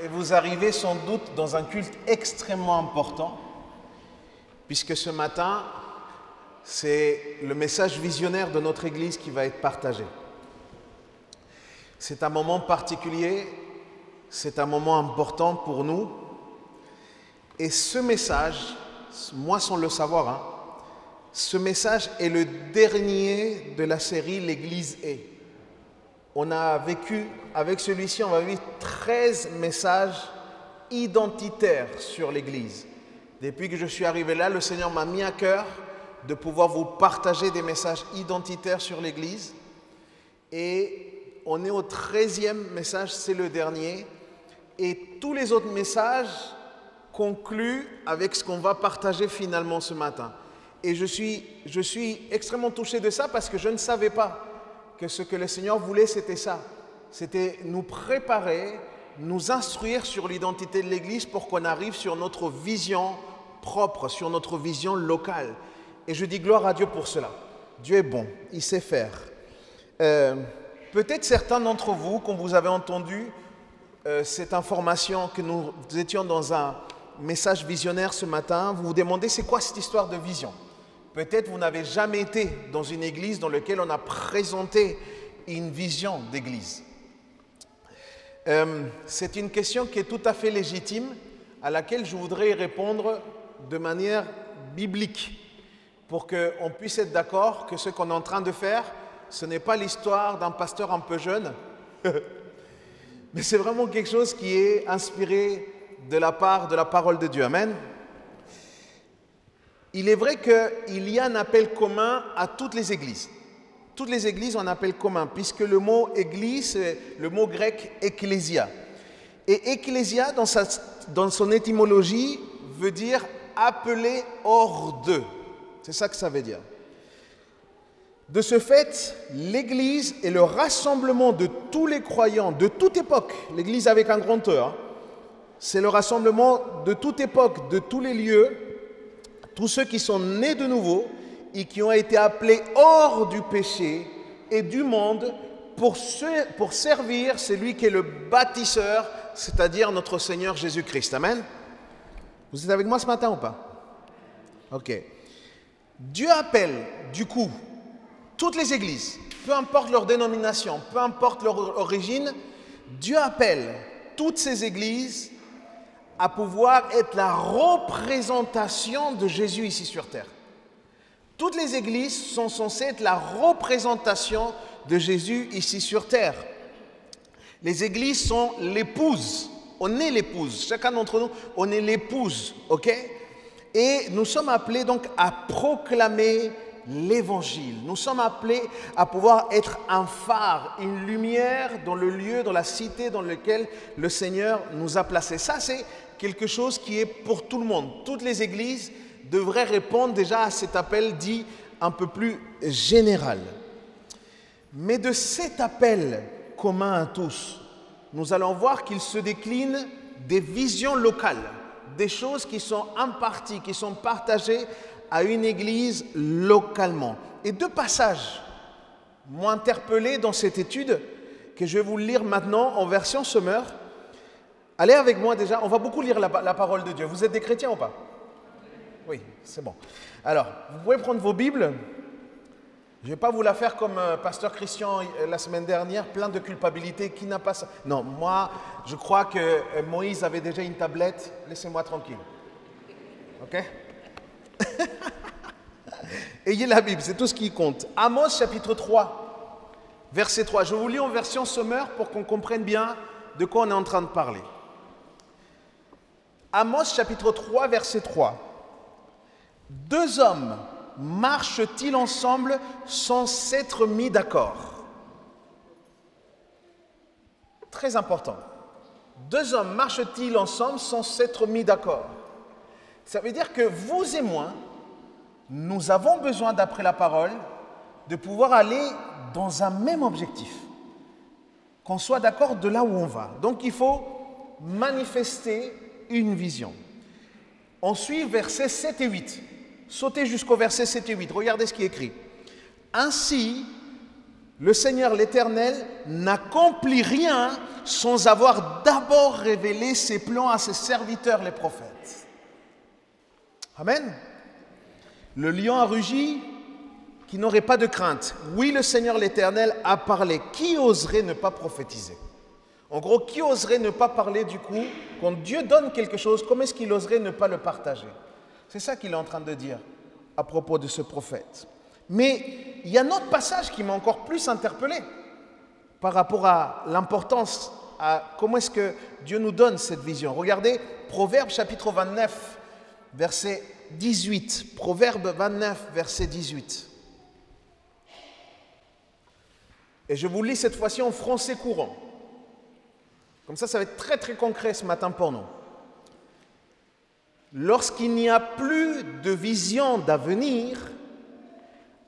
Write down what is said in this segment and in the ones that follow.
Et vous arrivez sans doute dans un culte extrêmement important, puisque ce matin, c'est le message visionnaire de notre Église qui va être partagé. C'est un moment particulier, c'est un moment important pour nous. Et ce message, moi sans le savoir, ce message est le dernier de la série L'Église est. On a vécu, avec celui-ci, on va vivre 13 messages identitaires sur l'Église. Depuis que je suis arrivé là, le Seigneur m'a mis à cœur de pouvoir vous partager des messages identitaires sur l'Église. Et on est au 13e message, c'est le dernier. Et tous les autres messages concluent avec ce qu'on va partager finalement ce matin. Et je suis extrêmement touché de ça parce que je ne savais pas que ce que le Seigneur voulait, c'était ça. C'était nous préparer, nous instruire sur l'identité de l'Église pour qu'on arrive sur notre vision propre, sur notre vision locale. Et je dis gloire à Dieu pour cela. Dieu est bon, il sait faire. Peut-être certains d'entre vous, quand vous avez entendu cette information que nous étions dans un message visionnaire ce matin, vous vous demandez c'est quoi cette histoire de vision? Peut-être vous n'avez jamais été dans une église dans laquelle on a présenté une vision d'église. C'est une question qui est tout à fait légitime, à laquelle je voudrais répondre de manière biblique, pour qu'on puisse être d'accord que ce qu'on est en train de faire, ce n'est pas l'histoire d'un pasteur un peu jeune, mais c'est vraiment quelque chose qui est inspiré de la part de la parole de Dieu. Amen. Il est vrai qu'il y a un appel commun à toutes les églises. Toutes les églises ont un appel commun, puisque le mot église, c'est le mot grec ecclésia. Et ecclésia, dans son étymologie, veut dire appelé hors d'eux. C'est ça que ça veut dire. De ce fait, l'église est le rassemblement de tous les croyants de toute époque. L'église avec un grand E, c'est le rassemblement de toute époque, de tous les lieux, tous ceux qui sont nés de nouveau et qui ont été appelés hors du péché et du monde pour servir celui qui est le bâtisseur, c'est-à-dire notre Seigneur Jésus-Christ. Amen. Vous êtes avec moi ce matin ou pas? Ok. Dieu appelle, du coup, toutes les églises, peu importe leur dénomination, peu importe leur origine, Dieu appelle toutes ces églises à pouvoir être la représentation de Jésus ici sur terre. Toutes les églises sont censées être la représentation de Jésus ici sur terre. Les églises sont l'épouse. On est l'épouse. Chacun d'entre nous, on est l'épouse, ok? Et nous sommes appelés donc à proclamer l'évangile. Nous sommes appelés à pouvoir être un phare, une lumière dans le lieu, dans la cité dans lequel le Seigneur nous a placés. Ça, c'est quelque chose qui est pour tout le monde. Toutes les églises devraient répondre déjà à cet appel dit un peu plus général. Mais de cet appel commun à tous, nous allons voir qu'il se décline des visions locales, des choses qui sont imparties, qui sont partagées à une église localement. Et deux passages m'ont interpellé dans cette étude que je vais vous lire maintenant en version Sommer. Allez avec moi déjà, on va beaucoup lire la parole de Dieu. Vous êtes des chrétiens ou pas? Oui, c'est bon. Alors, vous pouvez prendre vos Bibles. Je ne vais pas vous la faire comme pasteur Christian la semaine dernière, plein de culpabilité. Qui n'a pas ça? Non, moi, je crois que Moïse avait déjà une tablette. Laissez-moi tranquille. Ok? Ayez la Bible, c'est tout ce qui compte. Amos chapitre 3, verset 3. Je vous lis en version Sommer pour qu'on comprenne bien de quoi on est en train de parler. Amos chapitre 3, verset 3. Deux hommes marchent-ils ensemble sans s'être mis d'accord? Très important. Deux hommes marchent-ils ensemble sans s'être mis d'accord? Ça veut dire que vous et moi, nous avons besoin, d'après la parole, de pouvoir aller dans un même objectif. Qu'on soit d'accord de là où on va. Donc il faut manifester une vision. On suit versets 7 et 8. Sautez jusqu'au verset 7 et 8. Regardez ce qui est écrit. Ainsi, Le Seigneur l'Éternel n'accomplit rien sans avoir d'abord révélé ses plans à ses serviteurs, les prophètes. Amen. Le lion a rugi, qui n'aurait pas de crainte. Oui, le Seigneur l'Éternel a parlé. Qui oserait ne pas prophétiser? En gros, qui oserait ne pas parler du coup, quand Dieu donne quelque chose, comment est-ce qu'il oserait ne pas le partager? C'est ça qu'il est en train de dire à propos de ce prophète. Mais il y a un autre passage qui m'a encore plus interpellé par rapport à l'importance, à comment est-ce que Dieu nous donne cette vision. Regardez, Proverbe chapitre 29, verset 18. Proverbe 29, verset 18. Et je vous lis cette fois-ci en français courant. Comme ça va être très très concret ce matin pour nous. Lorsqu'il n'y a plus de vision d'avenir,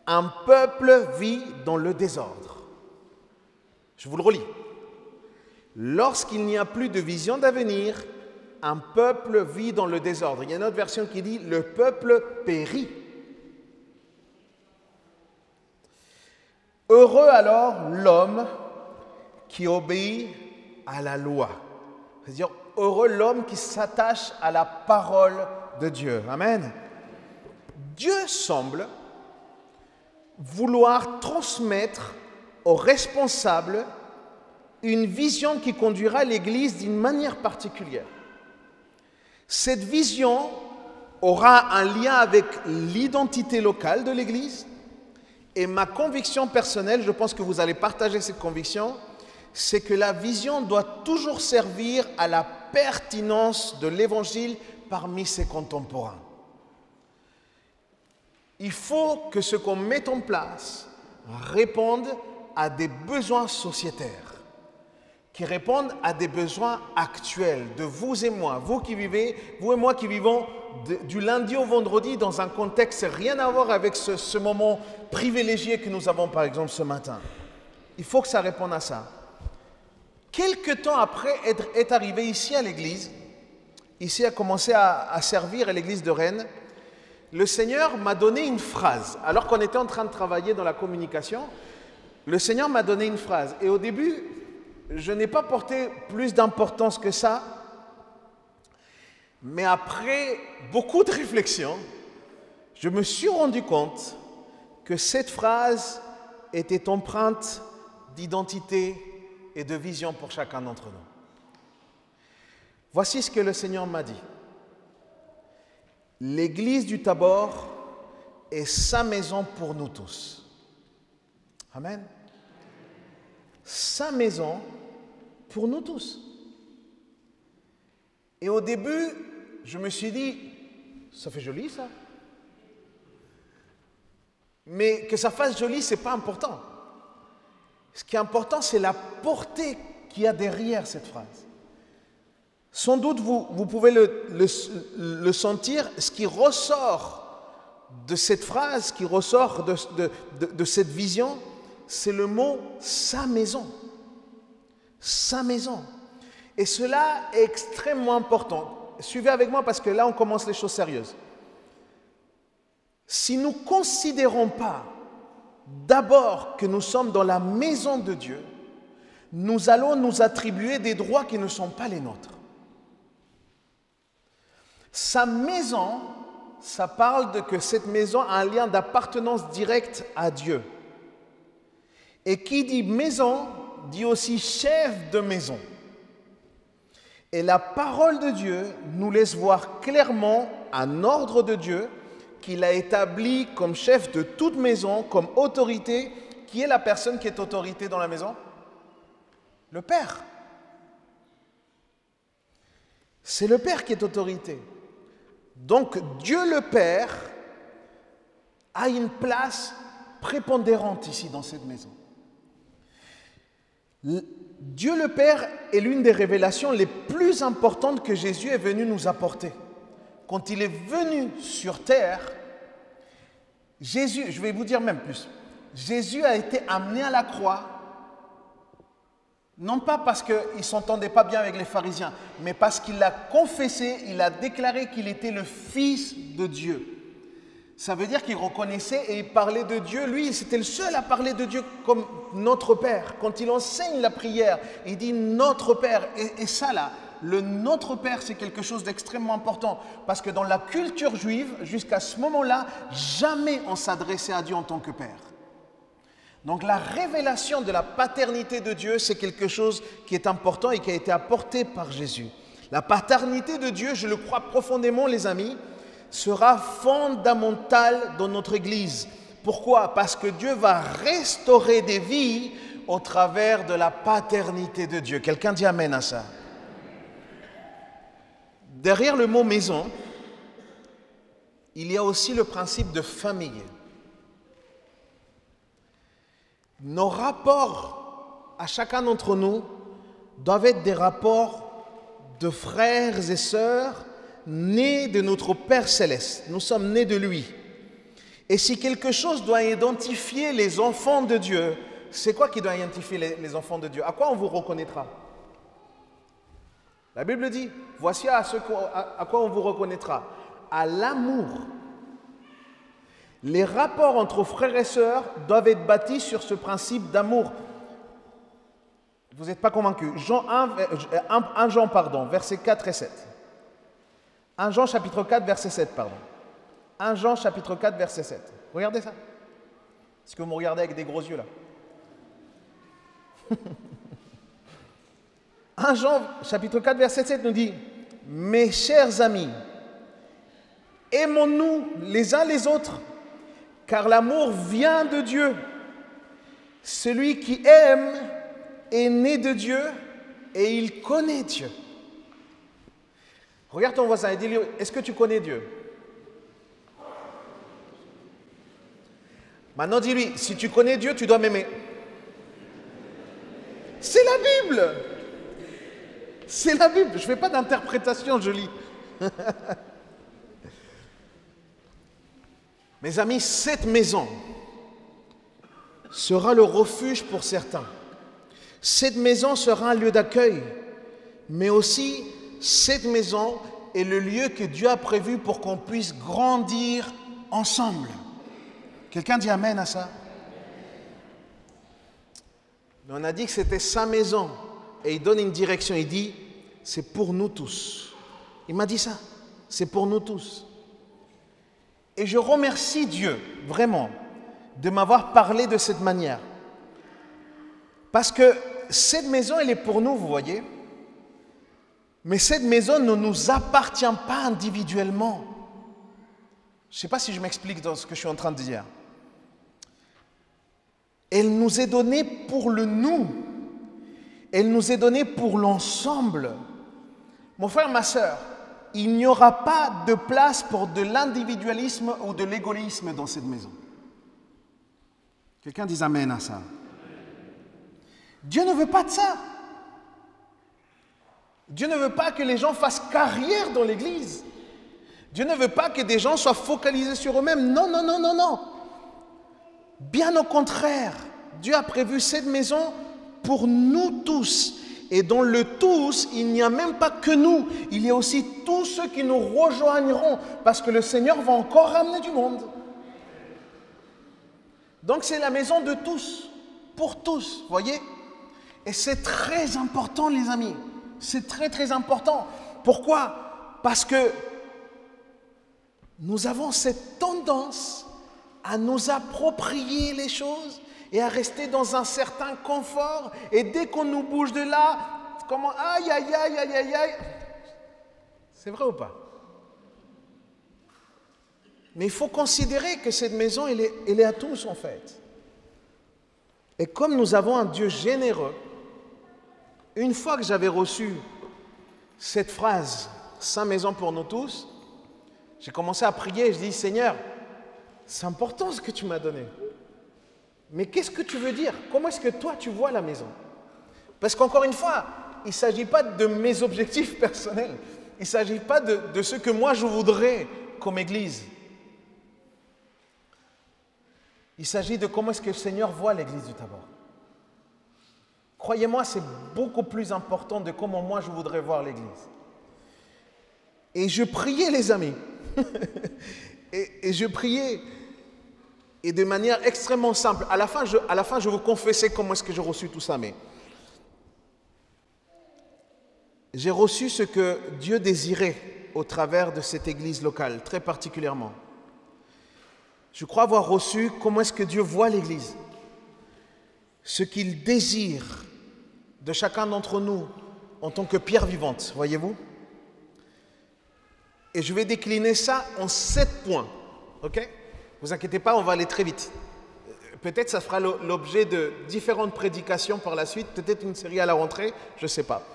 un peuple vit dans le désordre. Je vous le relis. Lorsqu'il n'y a plus de vision d'avenir, un peuple vit dans le désordre. Il y a une autre version qui dit « le peuple périt ». Heureux alors l'homme qui obéit à la loi. C'est-à-dire, heureux l'homme qui s'attache à la parole de Dieu. Amen. Dieu semble vouloir transmettre aux responsables une vision qui conduira l'Église d'une manière particulière. Cette vision aura un lien avec l'identité locale de l'Église et ma conviction personnelle, je pense que vous allez partager cette conviction, c'est que la vision doit toujours servir à la pertinence de l'Évangile parmi ses contemporains. Il faut que ce qu'on mette en place réponde à des besoins sociétaires, qui répondent à des besoins actuels de vous et moi, vous et moi qui vivons du lundi au vendredi dans un contexte rien à voir avec ce moment privilégié que nous avons par exemple ce matin. Il faut que ça réponde à ça. Quelque temps après est arrivé ici à l'église, ici a commencé à servir à l'église de Rennes, le Seigneur m'a donné une phrase. Alors qu'on était en train de travailler dans la communication, le Seigneur m'a donné une phrase. Et au début, je n'ai pas porté plus d'importance que ça. Mais après beaucoup de réflexions, je me suis rendu compte que cette phrase était empreinte d'identité et de vision pour chacun d'entre nous. Voici ce que le Seigneur m'a dit. L'église du Tabor est sa maison pour nous tous. Amen. Sa maison pour nous tous. Et au début, je me suis dit, ça fait joli ça. Mais que ça fasse joli, ce n'est pas important. Ce qui est important, c'est la portée qu'il y a derrière cette phrase. Sans doute, vous pouvez le sentir, ce qui ressort de cette phrase, ce qui ressort de cette vision, c'est le mot « sa maison ». Sa maison. Et cela est extrêmement important. Suivez avec moi parce que là, on commence les choses sérieuses. Si nous ne considérons pas d'abord que nous sommes dans la maison de Dieu, nous allons nous attribuer des droits qui ne sont pas les nôtres. Sa maison, ça parle de que cette maison a un lien d'appartenance directe à Dieu. Et qui dit maison, dit aussi chef de maison. Et la parole de Dieu nous laisse voir clairement un ordre de Dieu qu'il a établi comme chef de toute maison, comme autorité. Qui est la personne qui est autorité dans la maison? Le Père. C'est le Père qui est autorité. Donc Dieu le Père a une place prépondérante ici dans cette maison. Dieu le Père est l'une des révélations les plus importantes que Jésus est venu nous apporter. Quand il est venu sur terre, Jésus, je vais vous dire même plus, Jésus a été amené à la croix, non pas parce qu'il ne s'entendait pas bien avec les pharisiens, mais parce qu'il a confessé, il a déclaré qu'il était le Fils de Dieu. Ça veut dire qu'il reconnaissait et il parlait de Dieu. Lui, c'était le seul à parler de Dieu comme notre Père. Quand il enseigne la prière, il dit notre Père. Et ça là, le notre Père, c'est quelque chose d'extrêmement important. Parce que dans la culture juive, jusqu'à ce moment-là, jamais on s'adressait à Dieu en tant que Père. Donc la révélation de la paternité de Dieu, c'est quelque chose qui est important et qui a été apporté par Jésus. La paternité de Dieu, je le crois profondément les amis, sera fondamentale dans notre Église. Pourquoi? Parce que Dieu va restaurer des vies au travers de la paternité de Dieu. Quelqu'un dit amen à ça. Derrière le mot maison, il y a aussi le principe de famille. Nos rapports à chacun d'entre nous doivent être des rapports de frères et sœurs nés de notre Père Céleste. Nous sommes nés de lui. Et si quelque chose doit identifier les enfants de Dieu, c'est quoi qui doit identifier les enfants de Dieu? À quoi on vous reconnaîtra? La Bible dit, voici à quoi on vous reconnaîtra. À l'amour. Les rapports entre frères et sœurs doivent être bâtis sur ce principe d'amour. Vous n'êtes pas convaincus. 1 Jean, versets 4 et 7. 1 Jean chapitre 4, verset 7, pardon. 1 Jean chapitre 4, verset 7. Regardez ça. Est-ce que vous me regardez avec des gros yeux là? 1 Jean chapitre 4, verset 7 nous dit, « Mes chers amis, aimons-nous les uns les autres, car l'amour vient de Dieu. Celui qui aime est né de Dieu et il connaît Dieu. » Regarde ton voisin et dis-lui, est-ce que tu connais Dieu? Maintenant dis-lui, si tu connais Dieu, tu dois m'aimer. C'est la Bible. C'est la Bible. Je ne fais pas d'interprétation, je lis. Mes amis, cette maison sera le refuge pour certains. Cette maison sera un lieu d'accueil, mais aussi cette maison est le lieu que Dieu a prévu pour qu'on puisse grandir ensemble. Quelqu'un dit amen à ça? Mais on a dit que c'était sa maison et il donne une direction, il dit c'est pour nous tous. Il m'a dit ça, c'est pour nous tous. Et je remercie Dieu, vraiment, de m'avoir parlé de cette manière. Parce que cette maison, elle est pour nous, vous voyez. Mais cette maison ne nous appartient pas individuellement. Je ne sais pas si je m'explique dans ce que je suis en train de dire. Elle nous est donnée pour le nous. Elle nous est donnée pour l'ensemble. Mon frère, ma sœur, il n'y aura pas de place pour de l'individualisme ou de l'égoïsme dans cette maison. Quelqu'un dit amen à ça. Dieu ne veut pas de ça. Dieu ne veut pas que les gens fassent carrière dans l'église. Dieu ne veut pas que des gens soient focalisés sur eux-mêmes. Non, non, non, non, non. Bien au contraire, Dieu a prévu cette maison pour nous tous. Et dans le tous, il n'y a même pas que nous. Il y a aussi tous ceux qui nous rejoigneront. Parce que le Seigneur va encore ramener du monde. Donc c'est la maison de tous. Pour tous, voyez. Et c'est très important, les amis. C'est très, très important. Pourquoi? Parce que nous avons cette tendance à nous approprier les choses et à rester dans un certain confort. Et dès qu'on nous bouge de là, comment aïe, aïe, aïe, aïe, aïe, aïe. C'est vrai ou pas? Mais il faut considérer que cette maison, elle est à tous en fait. Et comme nous avons un Dieu généreux, une fois que j'avais reçu cette phrase « Sainte maison pour nous tous », j'ai commencé à prier et je dis « Seigneur, c'est important ce que tu m'as donné. Mais qu'est-ce que tu veux dire? Comment est-ce que toi tu vois la maison ?» Parce qu'encore une fois, il ne s'agit pas de mes objectifs personnels. Il ne s'agit pas de ce que moi je voudrais comme Église. Il s'agit de comment est-ce que le Seigneur voit l'Église du Tabor. Croyez-moi, c'est beaucoup plus important de comment moi je voudrais voir l'Église. Et je priais les amis. Et je priais. Et de manière extrêmement simple. À la fin, je vous confessais comment est-ce que j'ai reçu tout ça. Mais j'ai reçu ce que Dieu désirait au travers de cette église locale, très particulièrement. Je crois avoir reçu comment est-ce que Dieu voit l'église. Ce qu'il désire de chacun d'entre nous en tant que pierre vivante, voyez-vous? Et je vais décliner ça en 7 points, ok? Ne vous inquiétez pas, on va aller très vite. Peut-être ça fera l'objet de différentes prédications par la suite, peut-être une série à la rentrée, je ne sais pas.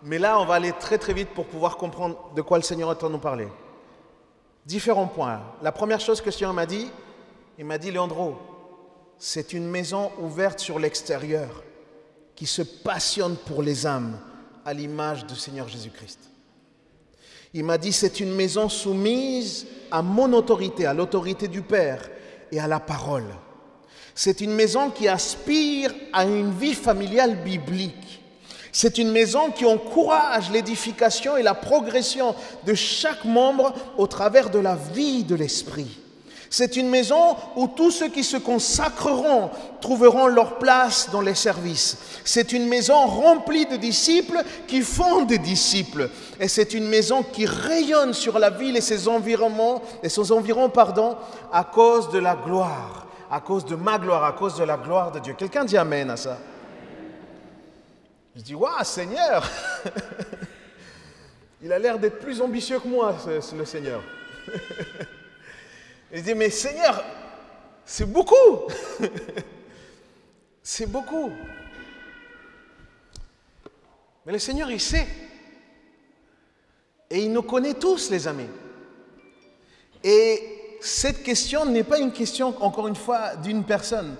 Mais là, on va aller très très vite pour pouvoir comprendre de quoi le Seigneur est en train de nous parler. Différents points. La première chose que le Seigneur m'a dit, il m'a dit, Leandro, c'est une maison ouverte sur l'extérieur qui se passionne pour les âmes à l'image du Seigneur Jésus-Christ. Il m'a dit, c'est une maison soumise à mon autorité, à l'autorité du Père et à la parole. C'est une maison qui aspire à une vie familiale biblique. C'est une maison qui encourage l'édification et la progression de chaque membre au travers de la vie de l'Esprit. C'est une maison où tous ceux qui se consacreront trouveront leur place dans les services. C'est une maison remplie de disciples qui font des disciples. Et c'est une maison qui rayonne sur la ville et ses environs, à cause de la gloire, à cause de ma gloire, à cause de la gloire de Dieu. Quelqu'un dit Amen à ça? Je dis, waouh, Seigneur, il a l'air d'être plus ambitieux que moi, le Seigneur. Et je dis, mais Seigneur, c'est beaucoup. C'est beaucoup. Mais le Seigneur, il sait. Et il nous connaît tous, les amis. Et cette question n'est pas une question, encore une fois, d'une personne.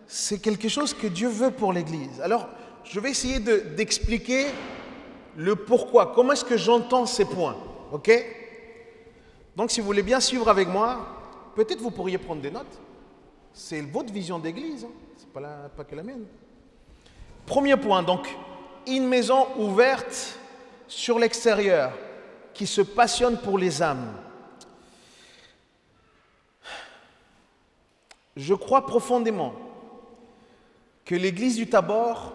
C'est quelque chose que Dieu veut pour l'Église. Alors, je vais essayer d'expliquer le pourquoi. Comment est-ce que j'entends ces points? Ok? Donc, si vous voulez bien suivre avec moi, peut-être vous pourriez prendre des notes. C'est votre vision d'église, hein. Ce n'est pas que la mienne. Premier point, donc, une maison ouverte sur l'extérieur qui se passionne pour les âmes. Je crois profondément que l'église du Tabor,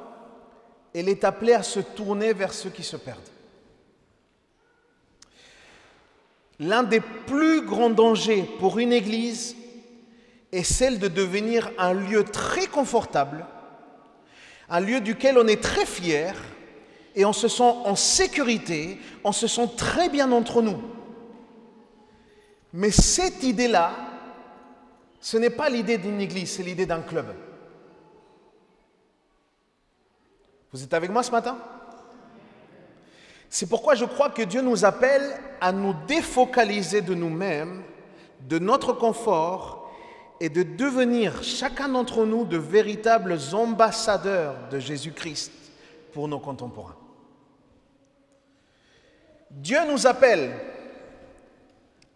elle est appelée à se tourner vers ceux qui se perdent. L'un des plus grands dangers pour une église est celle de devenir un lieu très confortable, un lieu duquel on est très fier et on se sent en sécurité, on se sent très bien entre nous. Mais cette idée-là, ce n'est pas l'idée d'une église, c'est l'idée d'un club. Vous êtes avec moi ce matin? C'est pourquoi je crois que Dieu nous appelle à nous défocaliser de nous-mêmes, de notre confort et de devenir chacun d'entre nous de véritables ambassadeurs de Jésus-Christ pour nos contemporains. Dieu nous appelle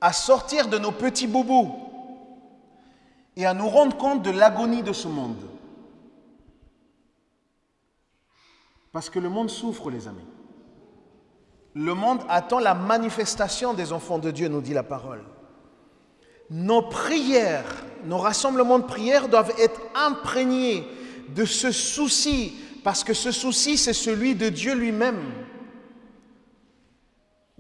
à sortir de nos petits boubous et à nous rendre compte de l'agonie de ce monde. Parce que le monde souffre, les amis. Le monde attend la manifestation des enfants de Dieu, nous dit la parole. Nos prières, nos rassemblements de prières doivent être imprégnés de ce souci, parce que ce souci, c'est celui de Dieu lui-même.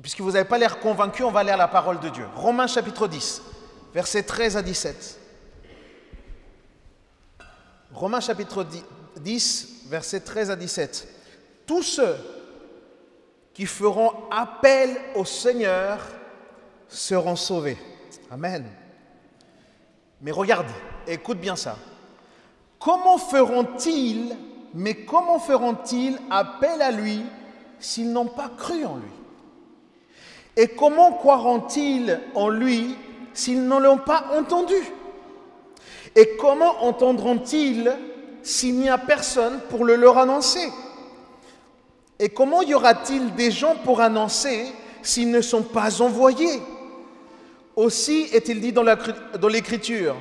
Puisque vous n'avez pas l'air convaincu, on va lire la parole de Dieu. Romains chapitre 10, versets 13 à 17. Romains chapitre 10, versets 13 à 17. Tous ceux qui feront appel au Seigneur seront sauvés. Amen. Mais regarde, écoute bien ça. Comment feront-ils appel à lui s'ils n'ont pas cru en lui? Et comment croiront-ils en lui s'ils ne l'ont pas entendu? Et comment entendront-ils s'il n'y a personne pour le leur annoncer? Et comment y aura-t-il des gens pour annoncer s'ils ne sont pas envoyés? Aussi est-il dit dans l'Écriture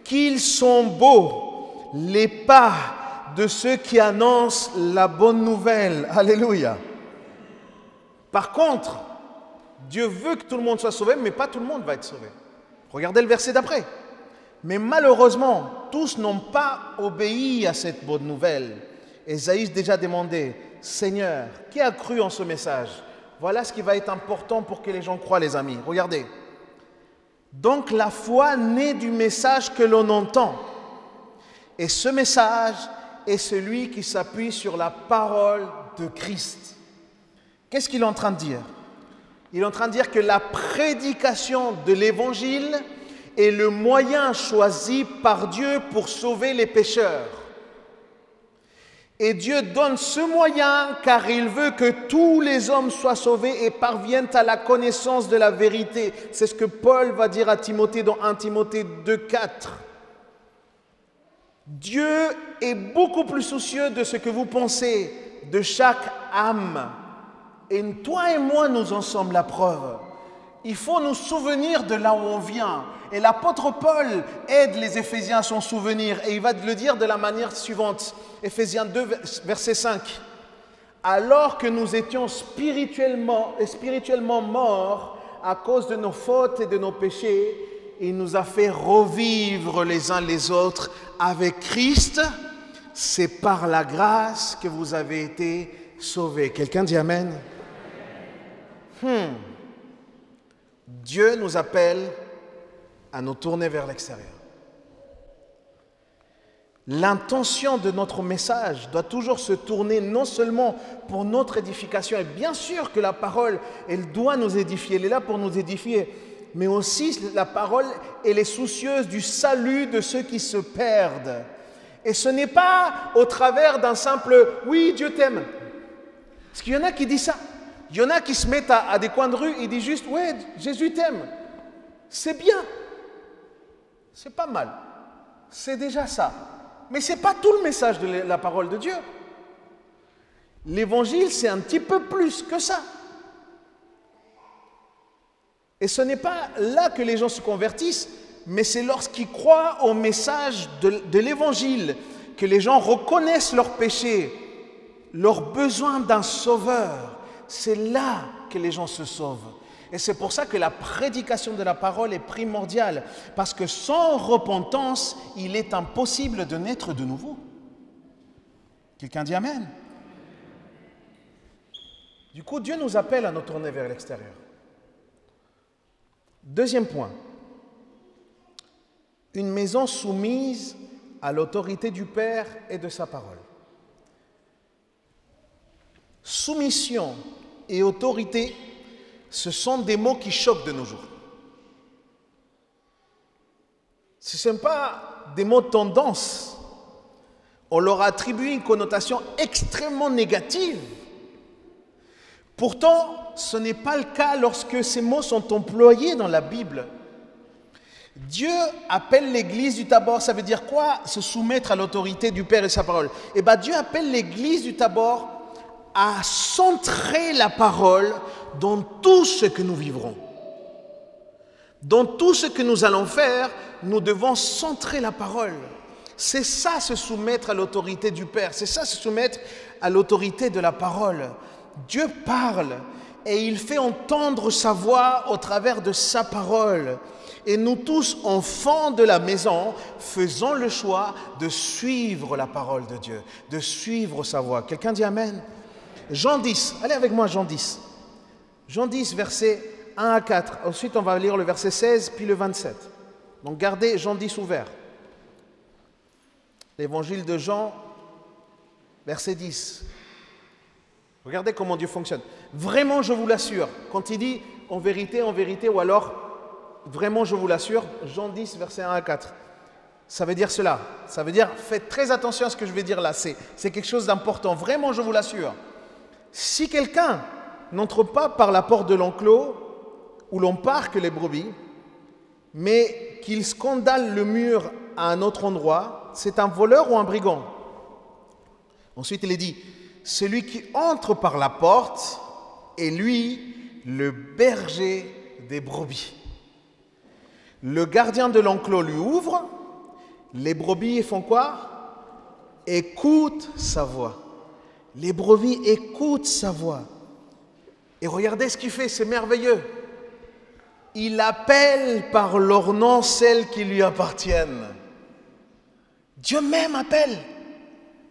qu'ils sont beaux les pas de ceux qui annoncent la bonne nouvelle. Alléluia. Par contre, Dieu veut que tout le monde soit sauvé, mais pas tout le monde va être sauvé. Regardez le verset d'après. Mais malheureusement, tous n'ont pas obéi à cette bonne nouvelle. Ésaïe déjà demandé, Seigneur, qui a cru en ce message? Voilà ce qui va être important pour que les gens croient, les amis. Regardez. Donc la foi naît du message que l'on entend. Et ce message est celui qui s'appuie sur la parole de Christ. Qu'est-ce qu'il est en train de dire? Il est en train de dire que la prédication de l'Évangile est le moyen choisi par Dieu pour sauver les pécheurs. Et Dieu donne ce moyen car il veut que tous les hommes soient sauvés et parviennent à la connaissance de la vérité. C'est ce que Paul va dire à Timothée dans 1 Timothée 2,4. Dieu est beaucoup plus soucieux de ce que vous pensez, de chaque âme. Et toi et moi, nous en sommes la preuve. Il faut nous souvenir de là où on vient. Et l'apôtre Paul aide les Éphésiens à s'en souvenir. Et il va le dire de la manière suivante. Éphésiens 2, verset 5. Alors que nous étions spirituellement morts à cause de nos fautes et de nos péchés, il nous a fait revivre les uns les autres avec Christ. C'est par la grâce que vous avez été sauvés. Quelqu'un dit Amen? Dieu nous appelle à nous tourner vers l'extérieur. L'intention de notre message doit toujours se tourner non seulement pour notre édification, et bien sûr que la parole, elle doit nous édifier, elle est là pour nous édifier, mais aussi la parole, elle est soucieuse du salut de ceux qui se perdent. Et ce n'est pas au travers d'un simple « oui, Dieu t'aime ». Parce qu'il y en a qui disent ça. Il y en a qui se mettent à des coins de rue et disent juste « ouais, Jésus t'aime ». C'est bien. C'est pas mal. C'est déjà ça. Mais ce n'est pas tout le message de la parole de Dieu. L'évangile, c'est un petit peu plus que ça. Et ce n'est pas là que les gens se convertissent, mais c'est lorsqu'ils croient au message de l'évangile que les gens reconnaissent leurs péchés, leur besoin d'un sauveur. C'est là que les gens se sauvent. Et c'est pour ça que la prédication de la parole est primordiale. Parce que sans repentance, il est impossible de naître de nouveau. Quelqu'un dit Amen? Du coup, Dieu nous appelle à nous tourner vers l'extérieur. Deuxième point. Une maison soumise à l'autorité du Père et de sa parole. Soumission et autorité, ce sont des mots qui choquent de nos jours. Ce ne sont pas des mots de tendance. On leur attribue une connotation extrêmement négative. Pourtant, ce n'est pas le cas lorsque ces mots sont employés dans la Bible. Dieu appelle l'église du Tabor, ça veut dire quoi? Se soumettre à l'autorité du Père et sa parole. Eh bien, Dieu appelle l'église du Tabor à centrer la parole dans tout ce que nous vivrons. Dans tout ce que nous allons faire, nous devons centrer la parole. C'est ça, se soumettre à l'autorité du Père. C'est ça, se soumettre à l'autorité de la parole. Dieu parle et il fait entendre sa voix au travers de sa parole. Et nous tous, enfants de la maison, faisons le choix de suivre la parole de Dieu, de suivre sa voix. Quelqu'un dit Amen? Jean 10, allez avec moi Jean 10. Jean 10, versets 1 à 4. Ensuite, on va lire le verset 16, puis le 27. Donc, gardez Jean 10 ouvert. L'évangile de Jean, verset 10. Regardez comment Dieu fonctionne. Vraiment, je vous l'assure, quand il dit en vérité, ou alors vraiment, je vous l'assure, Jean 10, versets 1 à 4. Ça veut dire cela. Ça veut dire, faites très attention à ce que je vais dire là. C'est quelque chose d'important. Vraiment, je vous l'assure. Si quelqu'un n'entre pas par la porte de l'enclos où l'on parque les brebis, mais qu'il scandale le mur à un autre endroit, c'est un voleur ou un brigand. Ensuite, il est dit, celui qui entre par la porte est lui le berger des brebis. Le gardien de l'enclos lui ouvre, les brebis font quoi? Écoutent sa voix. Les brebis écoutent sa voix. Et regardez ce qu'il fait, c'est merveilleux. il appelle par leur nom celles qui lui appartiennent. Dieu même appelle.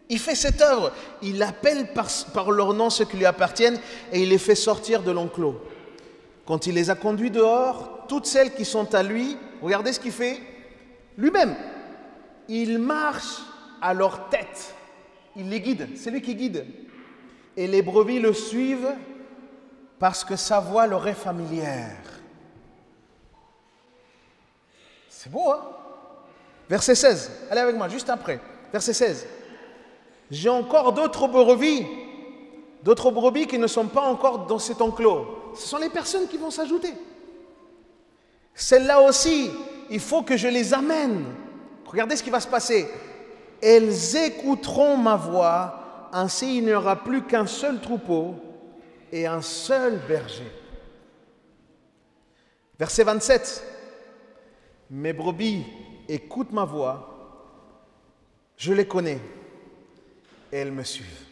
Il fait cette œuvre. Il appelle par leur nom ceux qui lui appartiennent et il les fait sortir de l'enclos. Quand il les a conduits dehors, toutes celles qui sont à lui, regardez ce qu'il fait. Lui-même, il marche à leur tête. Il les guide. C'est lui qui guide. Et les brebis le suivent parce que sa voix leur est familière. C'est beau, hein? Verset 16. Allez avec moi, juste après. Verset 16. J'ai encore d'autres brebis qui ne sont pas encore dans cet enclos. Ce sont les personnes qui vont s'ajouter. Celles-là aussi, il faut que je les amène. Regardez ce qui va se passer. Elles écouteront ma voix, ainsi il n'y aura plus qu'un seul troupeau et un seul berger. Verset 27. Mes brebis écoutent ma voix, je les connais et elles me suivent.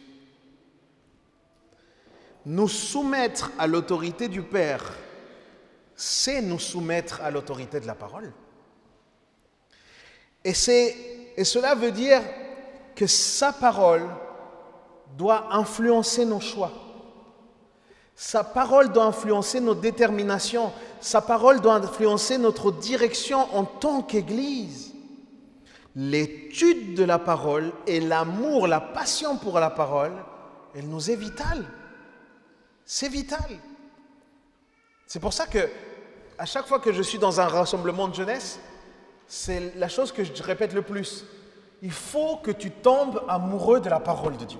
Nous soumettre à l'autorité du Père, c'est nous soumettre à l'autorité de la parole. Et cela veut dire que sa parole doit influencer nos choix. Sa parole doit influencer nos déterminations. Sa parole doit influencer notre direction en tant qu'Église. L'étude de la parole et l'amour, la passion pour la parole, elle nous est vitale. C'est vital. C'est pour ça que, à chaque fois que je suis dans un rassemblement de jeunesse, c'est la chose que je répète le plus. Il faut que tu tombes amoureux de la parole de Dieu.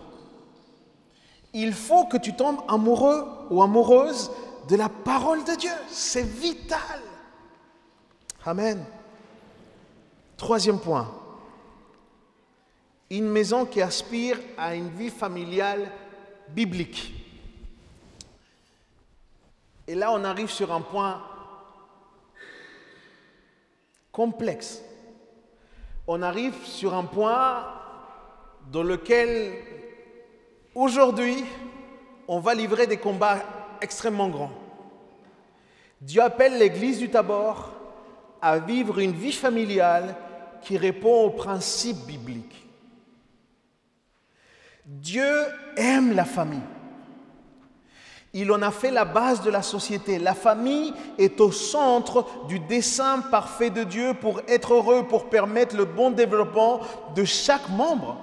Il faut que tu tombes amoureux ou amoureuse de la parole de Dieu. C'est vital. Amen. Troisième point. Une maison qui aspire à une vie familiale biblique. Et là, on arrive sur un point complexe. On arrive sur un point dans lequel, aujourd'hui, on va livrer des combats extrêmement grands. Dieu appelle l'Église du Tabor à vivre une vie familiale qui répond aux principes bibliques. Dieu aime la famille. Il en a fait la base de la société. La famille est au centre du dessein parfait de Dieu pour être heureux, pour permettre le bon développement de chaque membre.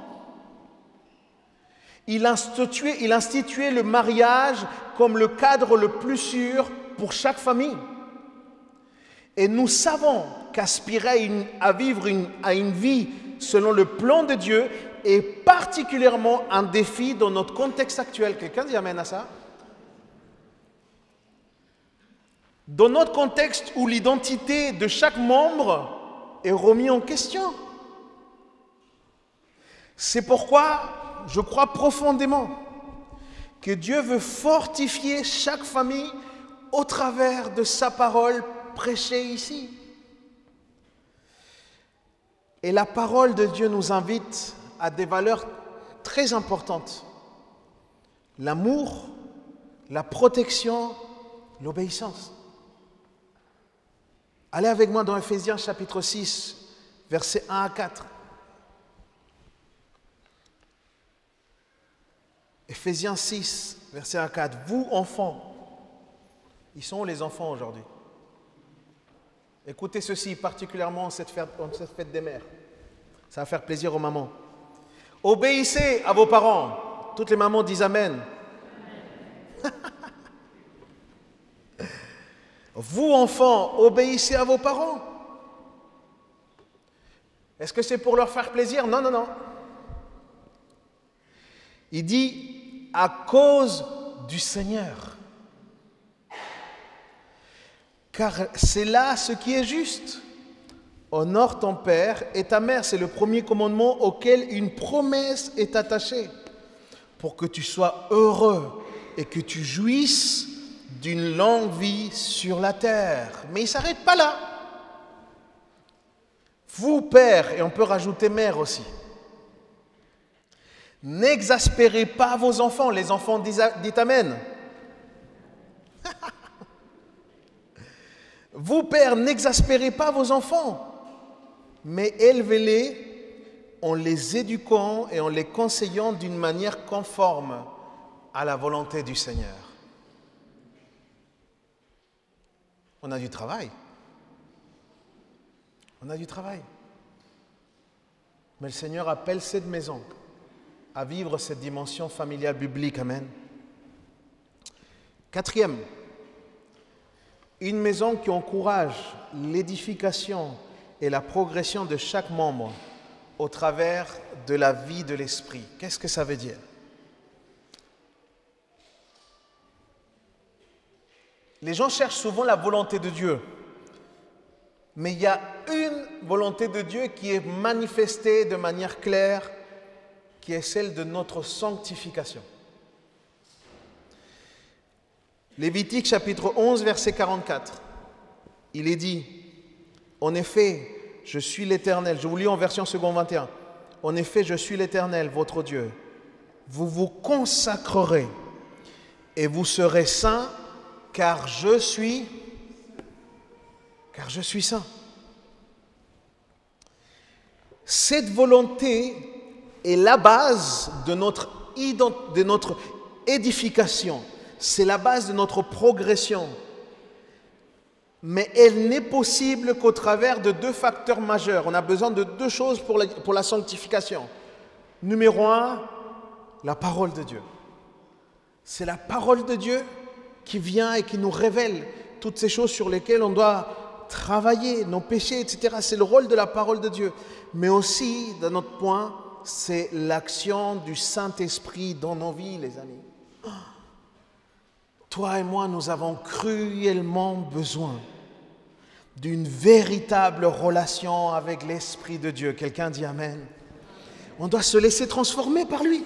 Il instituait le mariage comme le cadre le plus sûr pour chaque famille. Et nous savons qu'aspirer à vivre une vie selon le plan de Dieu est particulièrement un défi dans notre contexte actuel. Quelqu'un dit amen à ça? Dans notre contexte où l'identité de chaque membre est remise en question. C'est pourquoi je crois profondément que Dieu veut fortifier chaque famille au travers de sa parole prêchée ici. Et la parole de Dieu nous invite à des valeurs très importantes. L'amour, la protection, l'obéissance. Allez avec moi dans Ephésiens chapitre 6, versets 1 à 4. Ephésiens 6, verset 1 à 4. Vous, enfants, ils sont où les enfants aujourd'hui? Écoutez ceci, particulièrement en cette fête des mères. Ça va faire plaisir aux mamans. Obéissez à vos parents. Toutes les mamans disent amen. Vous, enfants, obéissez à vos parents. Est-ce que c'est pour leur faire plaisir? Non, non, non. Il dit, à cause du Seigneur. Car c'est là ce qui est juste. Honore ton père et ta mère. C'est le premier commandement auquel une promesse est attachée. Pour que tu sois heureux et que tu jouisses d'une longue vie sur la terre. Mais il ne s'arrête pas là. Vous, père, et on peut rajouter mère aussi. N'exaspérez pas vos enfants. Les enfants disent amen. Vous, pères, n'exaspérez pas vos enfants, mais élevez-les en les éduquant et en les conseillant d'une manière conforme à la volonté du Seigneur. On a du travail. On a du travail. Mais le Seigneur appelle cette maison à vivre cette dimension familiale biblique. Amen. Quatrième, une maison qui encourage l'édification et la progression de chaque membre au travers de la vie de l'esprit. Qu'est-ce que ça veut dire? Les gens cherchent souvent la volonté de Dieu. Mais il y a une volonté de Dieu qui est manifestée de manière claire, qui est celle de notre sanctification. Lévitique chapitre 11, verset 44. Il est dit, en effet, je suis l'Éternel. Je vous lis en version seconde 21. En effet, je suis l'Éternel, votre Dieu. Vous vous consacrerez et vous serez saints, car je suis saint. Cette volonté est la base de notre édification. C'est la base de notre progression. Mais elle n'est possible qu'au travers de deux facteurs majeurs. On a besoin de deux choses pour la sanctification. Numéro un, la parole de Dieu. C'est la parole de Dieu qui vient et qui nous révèle toutes ces choses sur lesquelles on doit travailler, nos péchés, etc. C'est le rôle de la parole de Dieu. Mais aussi, d'un autre point, c'est l'action du Saint-Esprit dans nos vies, les amis. Toi et moi, nous avons cruellement besoin d'une véritable relation avec l'Esprit de Dieu. Quelqu'un dit Amen. On doit se laisser transformer par lui.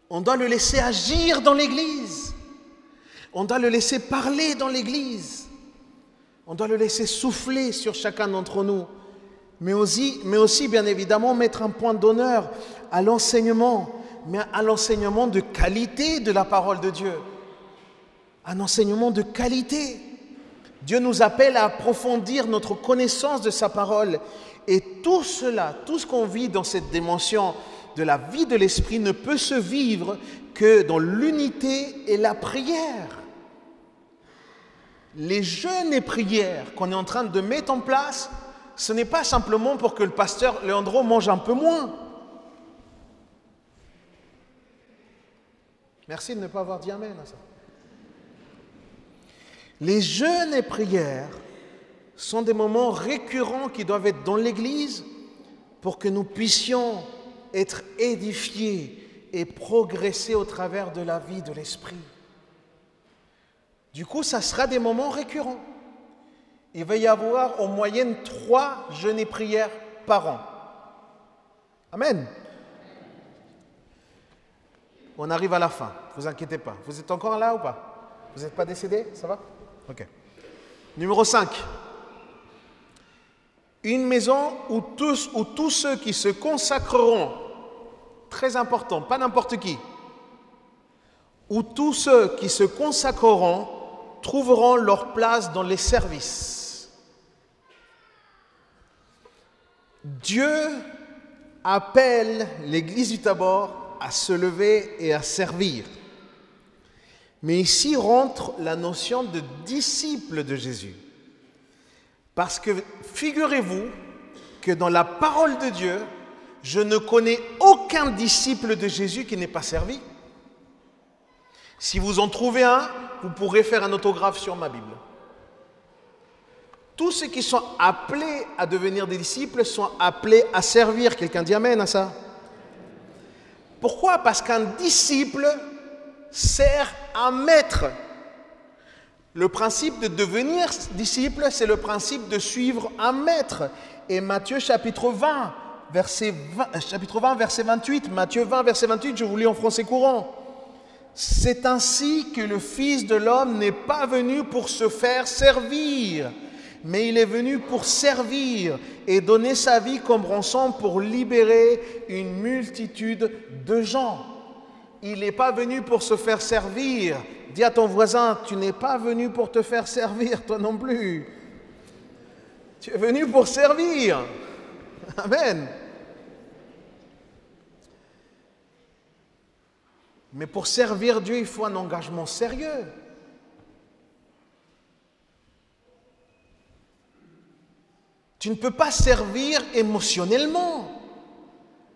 On doit le laisser agir dans l'Église. On doit le laisser parler dans l'Église. On doit le laisser souffler sur chacun d'entre nous. Mais aussi, bien évidemment, mettre un point d'honneur à l'enseignement, mais à l'enseignement de qualité de la parole de Dieu. Un enseignement de qualité. Dieu nous appelle à approfondir notre connaissance de sa parole. Et tout cela, tout ce qu'on vit dans cette dimension de la vie de l'esprit ne peut se vivre que dans l'unité et la prière. Les jeûnes et prières qu'on est en train de mettre en place, ce n'est pas simplement pour que le pasteur Leandro mange un peu moins. Merci de ne pas avoir dit Amen à ça. Les jeûnes et prières sont des moments récurrents qui doivent être dans l'Église pour que nous puissions être édifiés et progresser au travers de la vie de l'Esprit. Du coup, ça sera des moments récurrents. Il va y avoir en moyenne 3 jeûnes et prières par an. Amen. On arrive à la fin, ne vous inquiétez pas. Vous êtes encore là ou pas? Vous n'êtes pas décédé? Ça va? Ok. Numéro 5. Une maison où tous ceux qui se consacreront, très important, pas n'importe qui, où tous ceux qui se consacreront trouveront leur place dans les services. Dieu appelle l'Église du Tabor à se lever et à servir. Mais ici rentre la notion de disciple de Jésus. Parce que figurez-vous que dans la parole de Dieu, je ne connais aucun disciple de Jésus qui n'ait pas servi. Si vous en trouvez un, vous pourrez faire un autographe sur ma Bible. Tous ceux qui sont appelés à devenir des disciples sont appelés à servir. Quelqu'un dit Amen à ça? Pourquoi? Parce qu'un disciple sert un maître. Le principe de devenir disciple, c'est le principe de suivre un maître. Et Matthieu chapitre 20, verset 28, Matthieu 20, verset 28, je vous lis en français courant. C'est ainsi que le Fils de l'homme n'est pas venu pour se faire servir, mais il est venu pour servir et donner sa vie comme rançon pour libérer une multitude de gens. Il n'est pas venu pour se faire servir, Dis à ton voisin, tu n'es pas venu pour te faire servir, toi non plus. Tu es venu pour servir. Amen. Mais pour servir Dieu, il faut un engagement sérieux. Tu ne peux pas servir émotionnellement.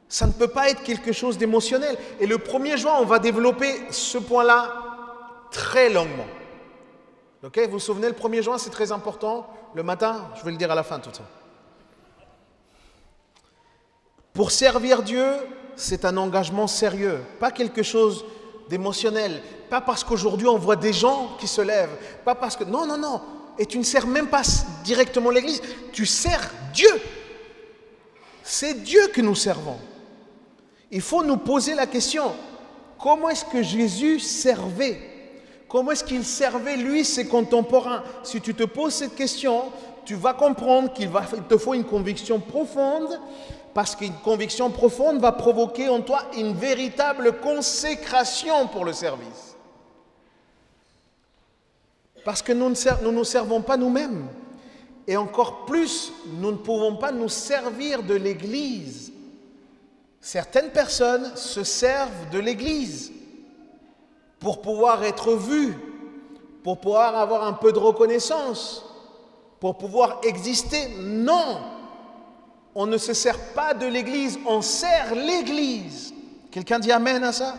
Ça ne peut pas être quelque chose d'émotionnel. Et le 1er juin, on va développer ce point-là très longuement. Ok, vous vous souvenez, le 1er juin, c'est très important. Le matin, je vais le dire à la fin tout ça. Pour servir Dieu, c'est un engagement sérieux, pas quelque chose d'émotionnel. Pas parce qu'aujourd'hui, on voit des gens qui se lèvent. Pas parce que... Non, non, non. Et tu ne sers même pas directement l'Église. Tu sers Dieu. C'est Dieu que nous servons. Il faut nous poser la question, comment est-ce que Jésus servait? Comment est-ce qu'il servait, lui, ses contemporains? Si tu te poses cette question, tu vas comprendre qu'il te faut une conviction profonde, parce qu'une conviction profonde va provoquer en toi une véritable consécration pour le service. Parce que nous ne nous servons pas nous-mêmes. Et encore plus, nous ne pouvons pas nous servir de l'Église. Certaines personnes se servent de l'Église pour pouvoir être vues, pour pouvoir avoir un peu de reconnaissance, pour pouvoir exister. Non, on ne se sert pas de l'Église, on sert l'Église. Quelqu'un dit Amen à ça?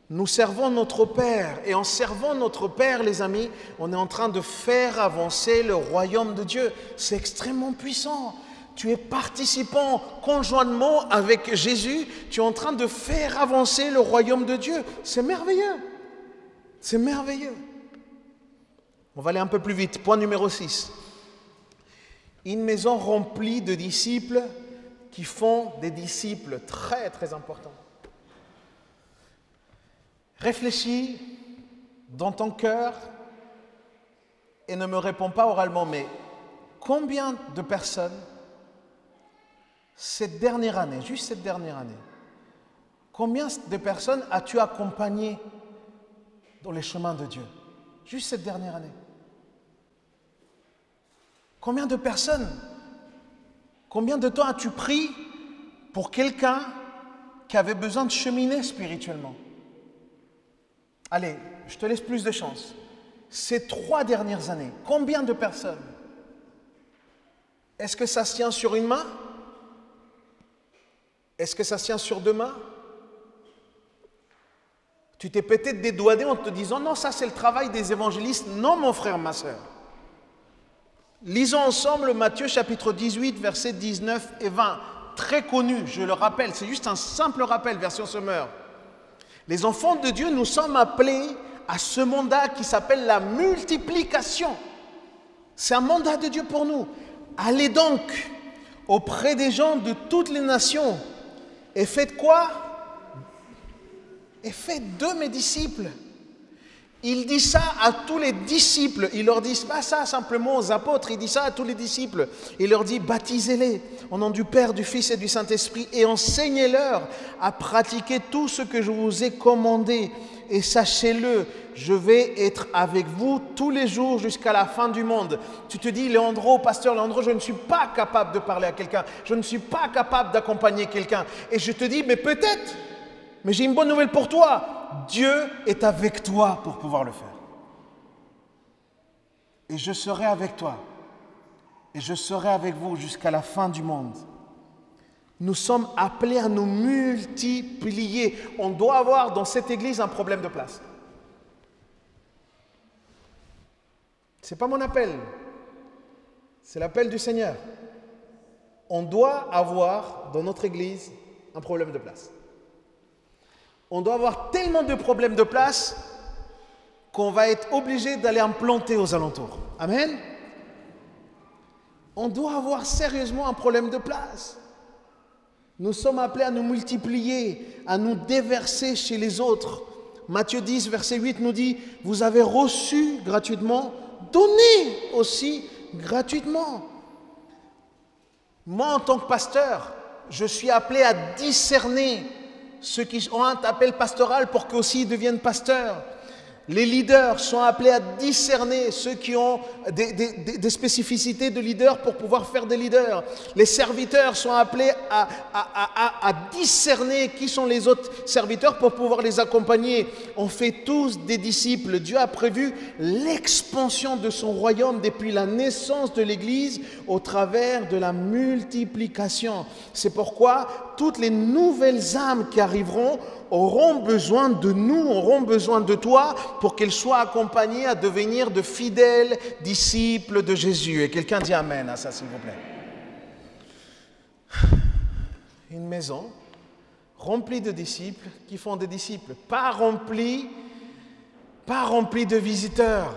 Nous servons notre Père, et en servant notre Père, les amis, on est en train de faire avancer le royaume de Dieu. C'est extrêmement puissant. Tu es participant conjointement avec Jésus, tu es en train de faire avancer le royaume de Dieu. C'est merveilleux. C'est merveilleux. On va aller un peu plus vite. Point numéro 6. Une maison remplie de disciples qui font des disciples très, très importants. Réfléchis dans ton cœur et ne me réponds pas oralement, mais combien de personnes cette dernière année, juste cette dernière année, combien de personnes as-tu accompagné dans les chemins de Dieu? Juste cette dernière année. Combien de personnes, combien de temps as-tu pris pour quelqu'un qui avait besoin de cheminer spirituellement? Allez, je te laisse plus de chance. Ces 3 dernières années, combien de personnes? Est-ce que ça se tient sur une main? Est-ce que ça se tient sur 2 mains? Tu t'es peut-être dédouané en te disant, non, ça c'est le travail des évangélistes. Non, mon frère, ma soeur. Lisons ensemble Matthieu chapitre 18, versets 19 et 20. Très connu, je le rappelle, c'est juste un simple rappel, version Sommer. Les enfants de Dieu, nous sommes appelés à ce mandat qui s'appelle la multiplication. C'est un mandat de Dieu pour nous. Allez donc auprès des gens de toutes les nations et faites quoi? Et faites de mes disciples. Il dit ça à tous les disciples. Il leur dit pas ça simplement aux apôtres, il dit ça à tous les disciples. Il leur dit baptisez-les au nom du Père, du Fils et du Saint-Esprit et enseignez-leur à pratiquer tout ce que je vous ai commandé. Et sachez-le, je vais être avec vous tous les jours jusqu'à la fin du monde. Tu te dis, Léandro, pasteur Léandro, je ne suis pas capable de parler à quelqu'un. Je ne suis pas capable d'accompagner quelqu'un. Et je te dis, mais peut-être, mais j'ai une bonne nouvelle pour toi. Dieu est avec toi pour pouvoir le faire. Et je serai avec toi. Et je serai avec vous jusqu'à la fin du monde. Nous sommes appelés à nous multiplier. On doit avoir dans cette église un problème de place. Ce n'est pas mon appel. C'est l'appel du Seigneur. On doit avoir dans notre église un problème de place. On doit avoir tellement de problèmes de place qu'on va être obligé d'aller implanter aux alentours. Amen. On doit avoir sérieusement un problème de place. Nous sommes appelés à nous multiplier, à nous déverser chez les autres. Matthieu 10, verset 8 nous dit, « Vous avez reçu gratuitement, donnez aussi gratuitement. » Moi, en tant que pasteur, je suis appelé à discerner ceux qui ont un appel pastoral pour qu'aussi ils deviennent pasteurs. Les leaders sont appelés à discerner ceux qui ont des spécificités de leaders pour pouvoir faire des leaders. Les serviteurs sont appelés à discerner qui sont les autres serviteurs pour pouvoir les accompagner. On fait tous des disciples. Dieu a prévu l'expansion de son royaume depuis la naissance de l'Église au travers de la multiplication. C'est pourquoi toutes les nouvelles âmes qui arriveront auront besoin de nous, auront besoin de toi pour qu'elles soient accompagnées à devenir de fidèles disciples de Jésus. Et quelqu'un dit Amen à ça, s'il vous plaît. Une maison remplie de disciples qui font des disciples, pas remplie de visiteurs.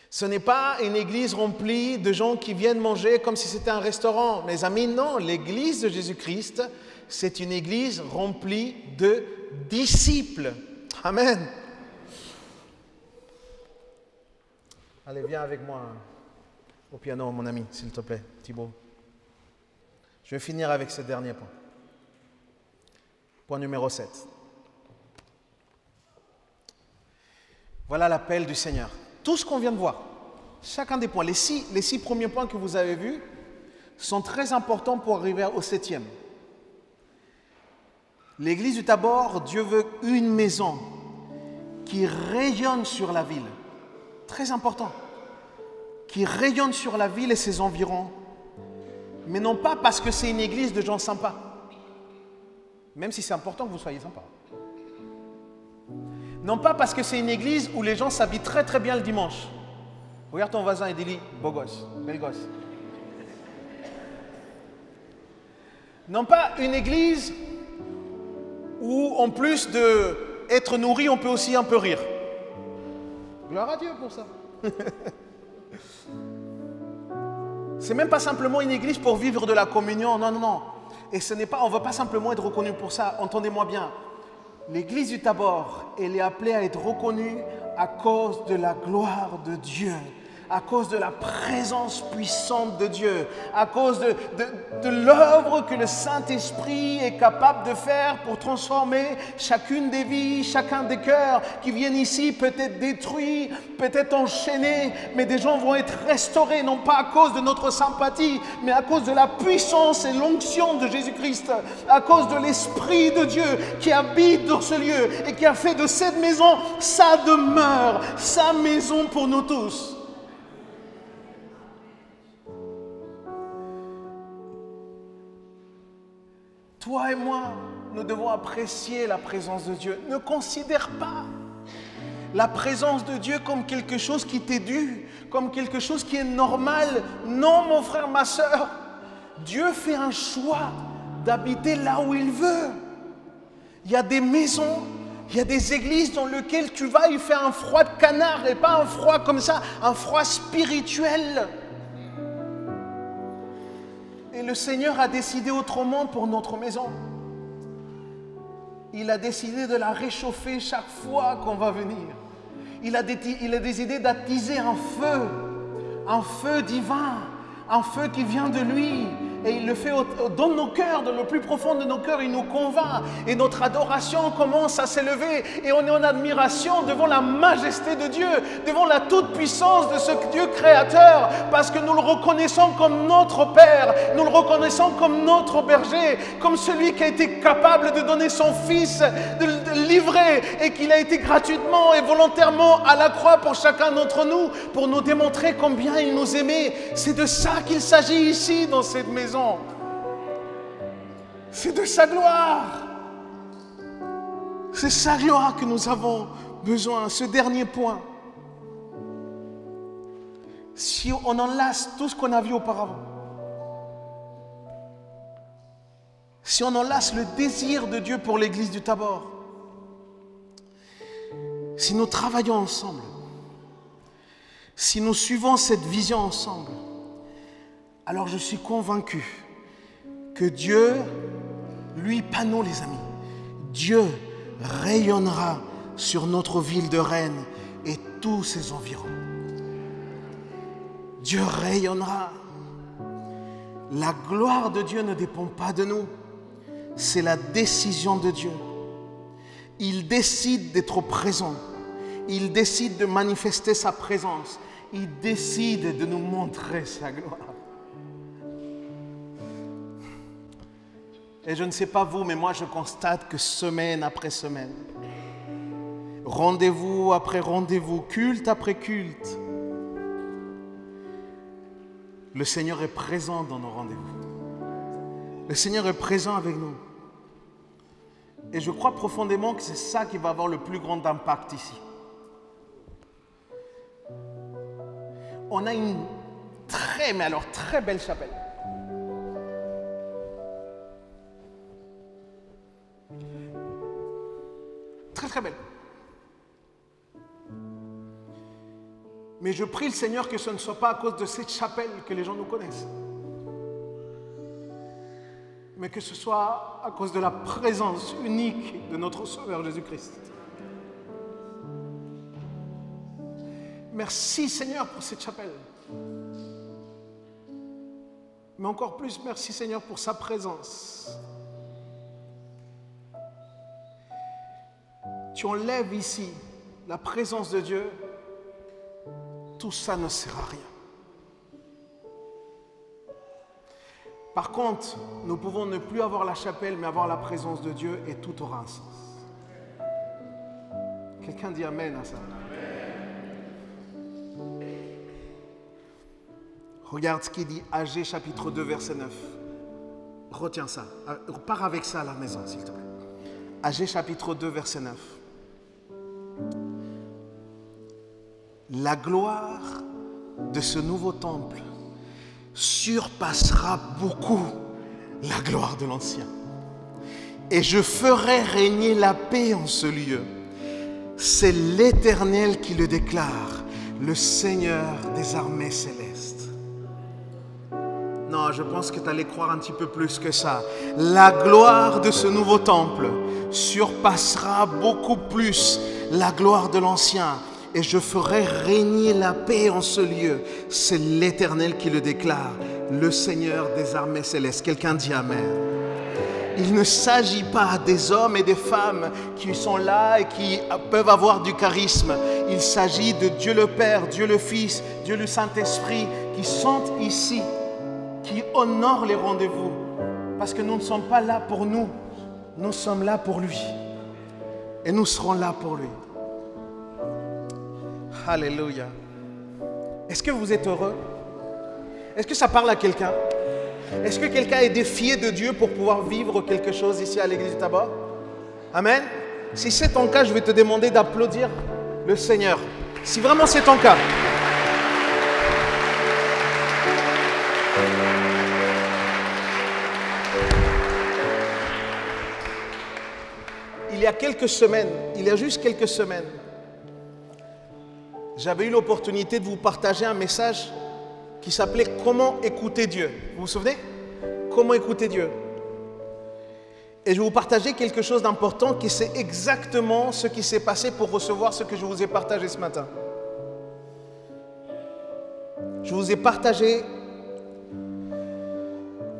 Ce n'est pas une église remplie de gens qui viennent manger comme si c'était un restaurant. Mes amis, non, l'église de Jésus-Christ, c'est une église remplie de disciples. Amen. Allez, viens avec moi au piano, mon ami, s'il te plaît, Thibaut. Je vais finir avec ce dernier point. Point numéro 7. Voilà l'appel du Seigneur. Tout ce qu'on vient de voir, chacun des points, les six premiers points que vous avez vus sont très importants pour arriver au 7e. L'église du Tabor, Dieu veut une maison qui rayonne sur la ville. Très important. Qui rayonne sur la ville et ses environs. Mais non pas parce que c'est une église de gens sympas. Même si c'est important que vous soyez sympas. Non pas parce que c'est une église où les gens s'habillent très très bien le dimanche. Regarde ton voisin et dis-lui, beau gosse, belle gosse. Non pas une église où en plus d'être nourri, on peut aussi un peu rire. Gloire à Dieu pour ça. C'est même pas simplement une église pour vivre de la communion, non, non, non. Et ce n'est pas, on ne va pas simplement être reconnu pour ça, entendez-moi bien. L'église du Tabor, elle est appelée à être reconnue à cause de la gloire de Dieu, à cause de la présence puissante de Dieu, à cause de l'œuvre que le Saint-Esprit est capable de faire pour transformer chacune des vies, chacun des cœurs qui viennent ici, peut-être détruits, peut-être enchaînés, mais des gens vont être restaurés, non pas à cause de notre sympathie, mais à cause de la puissance et l'onction de Jésus-Christ, à cause de l'Esprit de Dieu qui habite dans ce lieu et qui a fait de cette maison sa demeure, sa maison pour nous tous. Toi et moi, nous devons apprécier la présence de Dieu. Ne considère pas la présence de Dieu comme quelque chose qui t'est dû, comme quelque chose qui est normal. Non, mon frère, ma soeur, Dieu fait un choix d'habiter là où il veut. Il y a des maisons, il y a des églises dans lesquelles tu vas, il fait un froid de canard et pas un froid comme ça, un froid spirituel. Et le Seigneur a décidé autrement pour notre maison. Il a décidé de la réchauffer chaque fois qu'on va venir. Il a décidé d'attiser un feu divin, un feu qui vient de lui. Et il le fait dans nos cœurs, dans le plus profond de nos cœurs, il nous convainc. Et notre adoration commence à s'élever. Et on est en admiration devant la majesté de Dieu, devant la toute-puissance de ce Dieu créateur. Parce que nous le reconnaissons comme notre Père, nous le reconnaissons comme notre berger, comme celui qui a été capable de donner son Fils, de le livrer, et qu'il a été gratuitement et volontairement à la croix pour chacun d'entre nous, pour nous démontrer combien il nous aimait. C'est de ça qu'il s'agit ici, dans cette maison. C'est de sa gloire. C'est sa gloire que nous avons besoin. Ce dernier point. Si on enlace tout ce qu'on a vu auparavant, si on enlace le désir de Dieu pour l'église du Tabor, si nous travaillons ensemble, si nous suivons cette vision ensemble, alors je suis convaincu que Dieu, lui, pas nous les amis, Dieu rayonnera sur notre ville de Rennes et tous ses environs. Dieu rayonnera. La gloire de Dieu ne dépend pas de nous. c'est la décision de Dieu. Il décide d'être présent. Il décide de manifester sa présence. Il décide de nous montrer sa gloire. Et je ne sais pas vous, mais moi je constate que semaine après semaine, rendez-vous après rendez-vous, culte après culte, le Seigneur est présent dans nos rendez-vous. Le Seigneur est présent avec nous. Et je crois profondément que c'est ça qui va avoir le plus grand impact ici. On a une très belle chapelle. Très belle. Mais je prie le Seigneur que ce ne soit pas à cause de cette chapelle que les gens nous connaissent, mais que ce soit à cause de la présence unique de notre Sauveur Jésus-Christ. Merci Seigneur pour cette chapelle. Mais encore plus, merci Seigneur pour sa présence. Tu enlèves ici la présence de Dieu, tout ça ne sert à rien. Par contre, nous pouvons ne plus avoir la chapelle, mais avoir la présence de Dieu et tout aura un sens. Quelqu'un dit Amen à ça. Regarde ce qu'il dit, Agé chapitre 2, verset 9. Retiens ça. Pars avec ça à la maison, s'il te plaît. Agé chapitre 2, verset 9. La gloire de ce nouveau temple surpassera beaucoup la gloire de l'ancien. Et je ferai régner la paix en ce lieu. C'est l'Éternel qui le déclare, le Seigneur des armées célestes. Non, je pense que tu allais croire un petit peu plus que ça. La gloire de ce nouveau temple surpassera beaucoup plus la gloire de l'ancien. Et je ferai régner la paix en ce lieu. C'est l'Éternel qui le déclare, le Seigneur des armées célestes. Quelqu'un dit Amen. Il ne s'agit pas des hommes et des femmes qui sont là et qui peuvent avoir du charisme. Il s'agit de Dieu le Père, Dieu le Fils, Dieu le Saint-Esprit qui sont ici, qui honorent les rendez-vous. Parce que nous ne sommes pas là pour nous, nous sommes là pour lui. Et nous serons là pour lui. Alléluia. Est-ce que vous êtes heureux? Est-ce que ça parle à quelqu'un? Est-ce que quelqu'un est défié de Dieu pour pouvoir vivre quelque chose ici à l'église du Tabac? Amen. Si c'est ton cas, je vais te demander d'applaudir le Seigneur. Si vraiment c'est ton cas. Il y a juste quelques semaines, j'avais eu l'opportunité de vous partager un message qui s'appelait « Comment écouter Dieu ». Vous vous souvenez? Comment écouter Dieu. Et je vais vous partager quelque chose d'important qui c'est exactement ce qui s'est passé pour recevoir ce que je vous ai partagé ce matin. Je vous ai partagé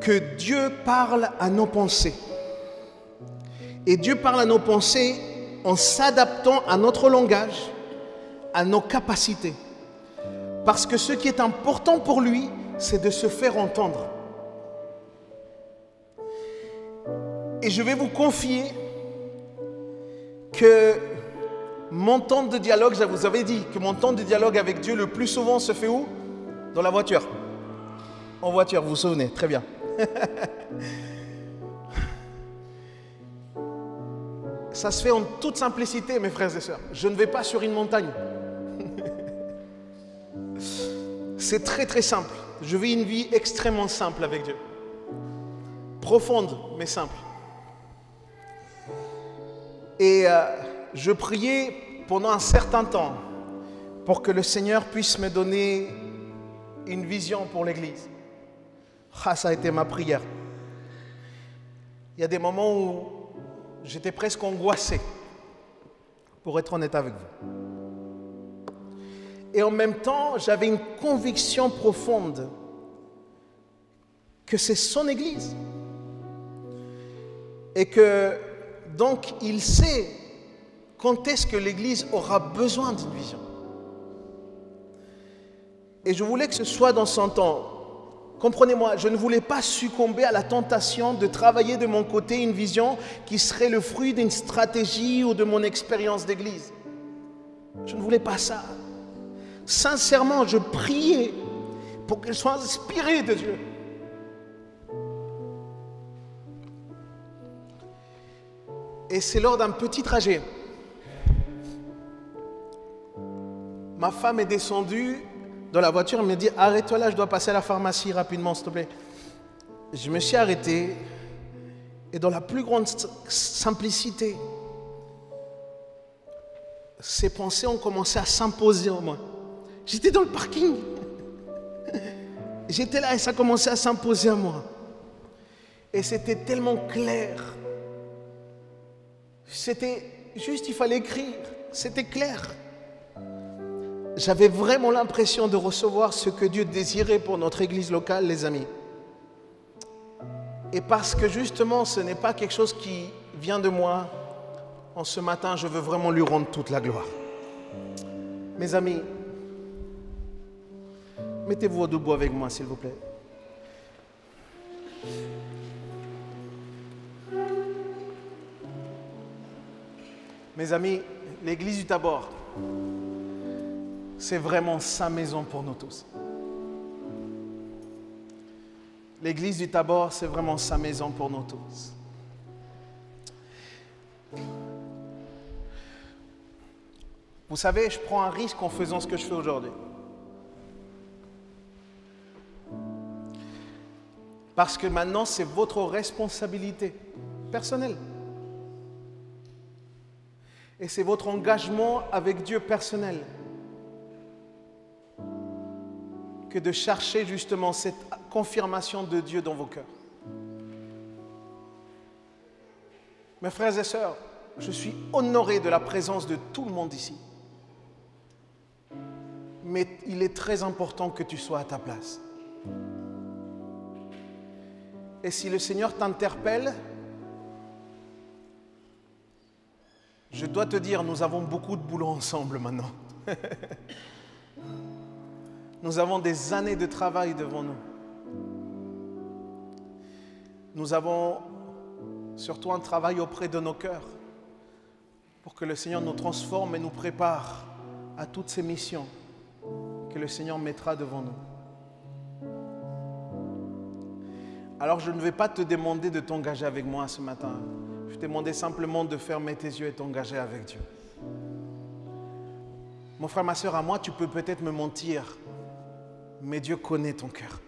que Dieu parle à nos pensées. Et Dieu parle à nos pensées en s'adaptant à notre langage, à nos capacités. Parce que ce qui est important pour lui, c'est de se faire entendre. Et je vais vous confier que mon temps de dialogue, je vous avais dit que mon temps de dialogue avec Dieu le plus souvent se fait où? Dans la voiture. En voiture, vous vous souvenez, très bien. Ça se fait en toute simplicité, mes frères et sœurs. Je ne vais pas sur une montagne. C'est très très simple. Je vis une vie extrêmement simple avec Dieu. Profonde, mais simple. Et je priais pendant un certain temps pour que le Seigneur puisse me donner une vision pour l'Église. Ah, ça a été ma prière. Il y a des moments où j'étais presque angoissé, pour être honnête avec vous. Et en même temps, j'avais une conviction profonde que c'est son Église. Et que, donc, il sait quand est-ce que l'Église aura besoin d'une vision. Et je voulais que ce soit dans son temps. Comprenez-moi, je ne voulais pas succomber à la tentation de travailler de mon côté une vision qui serait le fruit d'une stratégie ou de mon expérience d'église. Je ne voulais pas ça. Sincèrement, je priais pour qu'elle soit inspirée de Dieu. Et c'est lors d'un petit trajet. Ma femme est descendue dans la voiture, elle me dit « Arrête-toi là, je dois passer à la pharmacie rapidement, s'il te plaît. » Je me suis arrêté et dans la plus grande simplicité, ces pensées ont commencé à s'imposer en moi. J'étais dans le parking. J'étais là et ça commençait à s'imposer à moi. Et c'était tellement clair. C'était juste, il fallait écrire. C'était clair. J'avais vraiment l'impression de recevoir ce que Dieu désirait pour notre église locale, les amis. Et parce que justement, ce n'est pas quelque chose qui vient de moi, en ce matin, je veux vraiment lui rendre toute la gloire. Mes amis, mettez-vous debout avec moi, s'il vous plaît. Mes amis, l'église du Tabor, c'est vraiment sa maison pour nous tous. L'église du Tabor, c'est vraiment sa maison pour nous tous. Vous savez, je prends un risque en faisant ce que je fais aujourd'hui. Parce que maintenant, c'est votre responsabilité personnelle. Et c'est votre engagement avec Dieu personnel que de chercher justement cette confirmation de Dieu dans vos cœurs. Mes frères et sœurs, je suis honoré de la présence de tout le monde ici. Mais il est très important que tu sois à ta place. Et si le Seigneur t'interpelle, je dois te dire, nous avons beaucoup de boulot ensemble maintenant. Nous avons des années de travail devant nous. Nous avons surtout un travail auprès de nos cœurs pour que le Seigneur nous transforme et nous prépare à toutes ces missions que le Seigneur mettra devant nous. Alors je ne vais pas te demander de t'engager avec moi ce matin. Je te demandais simplement de fermer tes yeux et t'engager avec Dieu. Mon frère, ma soeur, à moi, tu peux peut-être me mentir, mais Dieu connaît ton cœur.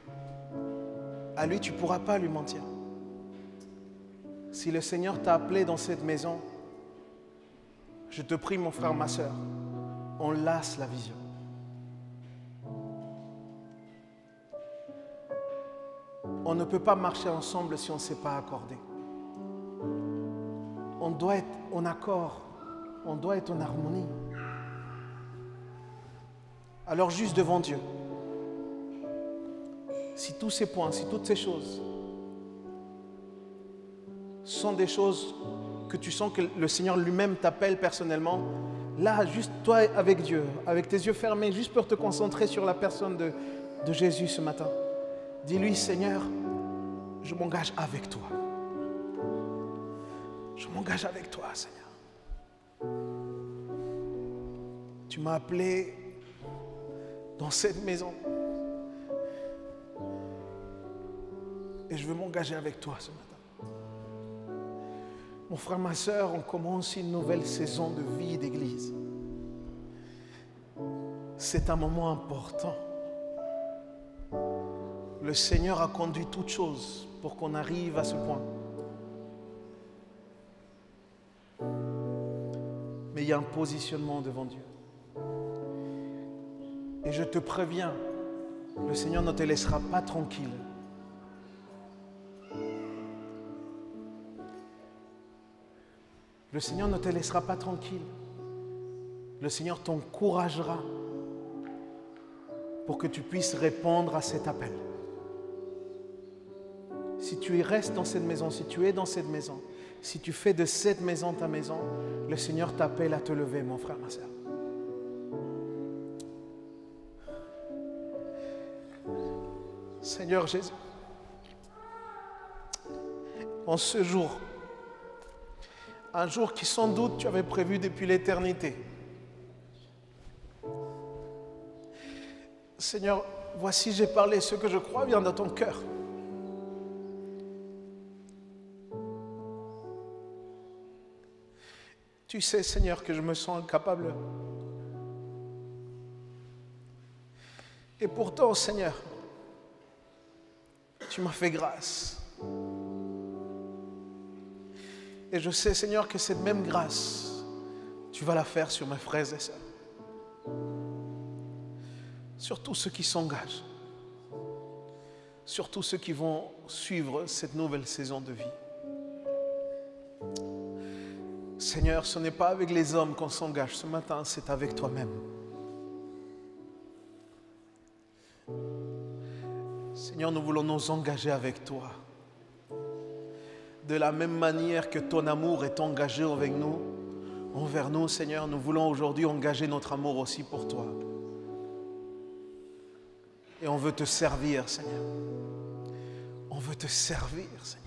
À lui, tu ne pourras pas lui mentir. Si le Seigneur t'a appelé dans cette maison, je te prie, mon frère, ma soeur, enlace la vision. On ne peut pas marcher ensemble si on ne s'est pas accordé. On doit être en accord, on doit être en harmonie. Alors juste devant Dieu, si tous ces points, si toutes ces choses sont des choses que tu sens que le Seigneur lui-même t'appelle personnellement, là, juste toi avec Dieu, avec tes yeux fermés, juste pour te concentrer sur la personne de Jésus ce matin. Dis-lui, Seigneur, je m'engage avec toi. Je m'engage avec toi, Seigneur. Tu m'as appelé dans cette maison. Et je veux m'engager avec toi ce matin. Mon frère, ma soeur, on commence une nouvelle saison de vie d'église. C'est un moment important. Le Seigneur a conduit toutes choses pour qu'on arrive à ce point. Mais il y a un positionnement devant Dieu. Et je te préviens, le Seigneur ne te laissera pas tranquille. Le Seigneur ne te laissera pas tranquille. Le Seigneur t'encouragera pour que tu puisses répondre à cet appel. Si tu y restes dans cette maison, si tu es dans cette maison, Si tu fais de cette maison ta maison, le Seigneur t'appelle à te lever, mon frère, ma soeur. Seigneur Jésus, en ce jour, un jour qui sans doute tu avais prévu depuis l'éternité, Seigneur, voici j'ai parlé ce que je crois vient dans ton cœur. Tu sais, Seigneur, que je me sens incapable. Et pourtant, Seigneur, tu m'as fait grâce. Et je sais, Seigneur, que cette même grâce, tu vas la faire sur mes frères et sœurs. Sur tous ceux qui s'engagent. Sur tous ceux qui vont suivre cette nouvelle saison de vie. Seigneur, ce n'est pas avec les hommes qu'on s'engage ce matin, c'est avec toi-même. Seigneur, nous voulons nous engager avec toi. De la même manière que ton amour est engagé avec nous, envers nous, Seigneur, nous voulons aujourd'hui engager notre amour aussi pour toi. Et on veut te servir, Seigneur. On veut te servir, Seigneur.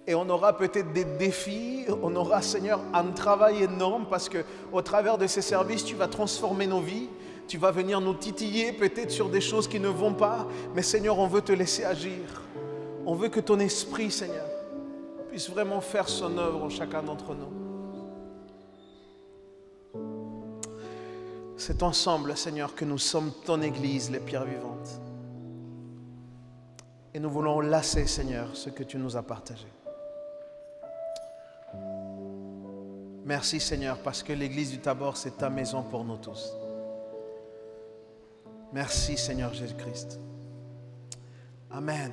Et on aura peut-être des défis, on aura, Seigneur, un travail énorme parce qu'au travers de ces services, tu vas transformer nos vies. Tu vas venir nous titiller peut-être sur des choses qui ne vont pas. Mais Seigneur, on veut te laisser agir. On veut que ton esprit, Seigneur, puisse vraiment faire son œuvre en chacun d'entre nous. C'est ensemble, Seigneur, que nous sommes ton Église, les pierres vivantes. Et nous voulons lasser, Seigneur, ce que tu nous as partagé. Merci, Seigneur, parce que l'Église du Tabor, c'est ta maison pour nous tous. Merci, Seigneur Jésus-Christ. Amen.